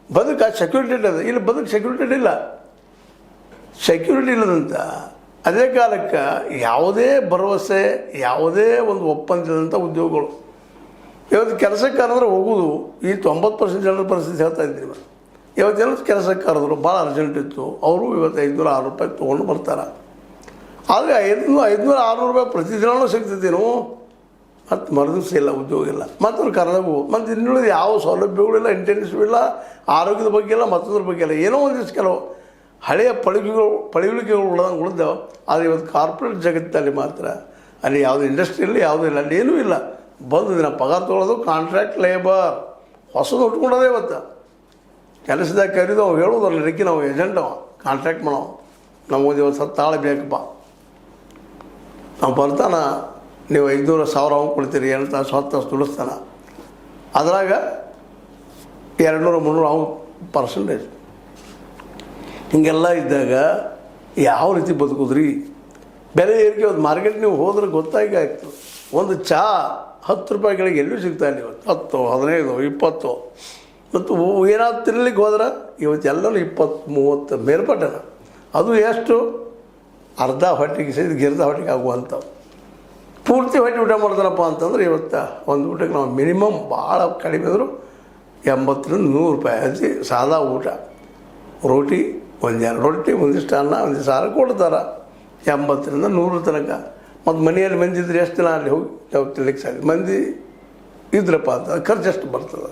ಬದುಕು ಸೆಕ್ಯೂರಿಟೆಡ್ ಅದ. ಇಲ್ಲಿ ಬದುಕು ಸೆಕ್ಯೂರಿಟೆಡ್ ಇಲ್ಲ, ಸೆಕ್ಯೂರಿಟಿ ಇಲ್ಲದಂತ. ಅದೇ ಕಾಲಕ್ಕೆ ಯಾವುದೇ ಭರವಸೆ, ಯಾವುದೇ ಒಂದು ಒಪ್ಪಂದದಂಥ ಉದ್ಯೋಗಗಳು ಇವತ್ತು ಕೆಲಸಕ್ಕೆ ಕರೆದ್ರೆ ಹೋಗೋದು. ಈ 90% ಜನರ ಪರಿಸ್ಥಿತಿ ಹೇಳ್ತಾ ಇದ್ದೀವಿ. ಇವತ್ತೆಲ್ಲ ಕೆಲಸಕ್ಕೆ ಕರೆದ್ರು, ಭಾಳ ಅರ್ಜೆಂಟ್ ಇತ್ತು, ಅವರು ಇವತ್ತು 500-600 ರೂಪಾಯಿ ತೊಗೊಂಡು ಬರ್ತಾರೆ. ಆದರೆ 500-600 ರೂಪಾಯಿ ಪ್ರತಿದಿನವೂ ಸಿಗ್ತದೇನು, ಮತ್ತು ಮರುದಿವ್ಸ ಇಲ್ಲ, ಉದ್ಯೋಗ ಇಲ್ಲ. ಮತ್ತು ಕರೆದಾಗು ಮತ್ತು ಇನ್ನುಳಿದ ಯಾವ ಸೌಲಭ್ಯಗಳಿಲ್ಲ, ಇಂಟೆನ್ಸಿವ್ ಇಲ್ಲ, ಆರೋಗ್ಯದ ಬಗ್ಗೆ ಇಲ್ಲ, ಮತ್ತೊಂದ್ರ ಬಗ್ಗೆ ಇಲ್ಲ. ಏನೋ ಒಂದಿಷ್ಟು ಕೆಲವು ಹಳೆಯ ಪಳಿಯುಳಿಕೆಗಳು ಉಳಿದಾವೆ. ಆದರೆ ಇವತ್ತು ಕಾರ್ಪೊರೇಟ್ ಜಗತ್ತಿನಲ್ಲಿ ಮಾತ್ರ ಅಲ್ಲಿ ಯಾವುದೇ ಇಂಡಸ್ಟ್ರಿ ಇಲ್ಲ, ಯಾವುದೂ ಇಲ್ಲ, ಅಲ್ಲಿ ಏನೂ ಇಲ್ಲ. ಬಂದು ದಿನ ಪಗಾರ ತೊಗೊಳೋದು, ಕಾಂಟ್ರಾಕ್ಟ್ ಲೇಬರ್ ಹೊಸದು ಉಟ್ಕೊಂಡೋದೇ. ಇವತ್ತು ಕೆಲಸದಾಗ ಕರೀದು ಅವು ಹೇಳೋದು ಅಲ್ಲಿ ರೆಕ್ಕಿ ನಾವು ಏಜೆಂಟ್ ಅವ ಕಾಂಟ್ರಾಕ್ಟ್ ಮಾಡೋ ನಮಗೆ ಇವತ್ತು ತಾಳೆ ಬೇಕಪ್ಪ, ನಾವು ಬರ್ತಾನೆ, ನೀವು 500-1000 ಅವು ಕೊಡ್ತೀರಿ, 2 ತಾಸು 10 ತಾಸು ದುಡಿಸ್ತಾನ, ಅದ್ರಾಗ 200-300 ಅವು ಪರ್ಸೆಂಟೇಜ್. ಹೀಗೆಲ್ಲ ಇದ್ದಾಗ ಯಾವ ರೀತಿ ಬದುಕುದ್ರಿ? ಬೆಲೆ ಏರಿಕೆ ಒಂದು ಮಾರ್ಕೆಟ್ ನೀವು ಹೋದ್ರೆ ಗೊತ್ತಾಗಿ ಆಗ್ತದೆ. ಒಂದು ಚಹಾ 10 ರೂಪಾಯಿಗಳಿಗೆ ಎಲ್ಲೂ ಸಿಗ್ತಾ ಇಲ್ಲ ಇವತ್ತು. 10, 15, 20. ಮತ್ತು ಏನಾದ್ರು ತಿನ್ನಲಿಕ್ಕೆ ಹೋದ್ರೆ ಇವತ್ತೆಲ್ಲನೂ 20-30 ಮೇಲ್ಪಟ್ಟನ. ಅದು ಎಷ್ಟು? ಅರ್ಧ ಹೊಟ್ಟೆಗೆ ಸೇರಿ ಗಿರ್ಧ ಹೊಟ್ಟೆಗೆ ಆಗುವಂಥವು. ಪೂರ್ತಿ ಹೊಟ್ಟೆ ಊಟ ಮಾಡ್ತಾರಪ್ಪ ಅಂತಂದ್ರೆ ಇವತ್ತು ಒಂದು ಊಟಕ್ಕೆ ನಾವು ಮಿನಿಮಮ್ ಭಾಳ ಕಡಿಮೆ ಅಂದರೂ 80-100 ರೂಪಾಯಿ ಹಚ್ಚಿ ಸಾದಾ ಊಟ. ರೋಟಿ, 1-2 ರೊಟ್ಟಿ, ಒಂದಿಷ್ಟು ಅನ್ನ, ಒಂದಿಷ್ಟು ಸಾರು ಕೊಡ್ತಾರೆ. 80-100 ತನಕ. ಮತ್ತು ಮನೆಯಲ್ಲಿ ಮಂದಿ ಇದ್ರೆ ಎಷ್ಟು ದಿನ ಅಲ್ಲಿ ಹೋಗಿ ನಾವು ತಿನ್ನಲಿಕ್ಕೆ ಸಾಧ್ಯ? ಮಂದಿ ಇದ್ರಪ್ಪ ಅಂತ ಖರ್ಚು ಎಷ್ಟು ಬರ್ತದೆ?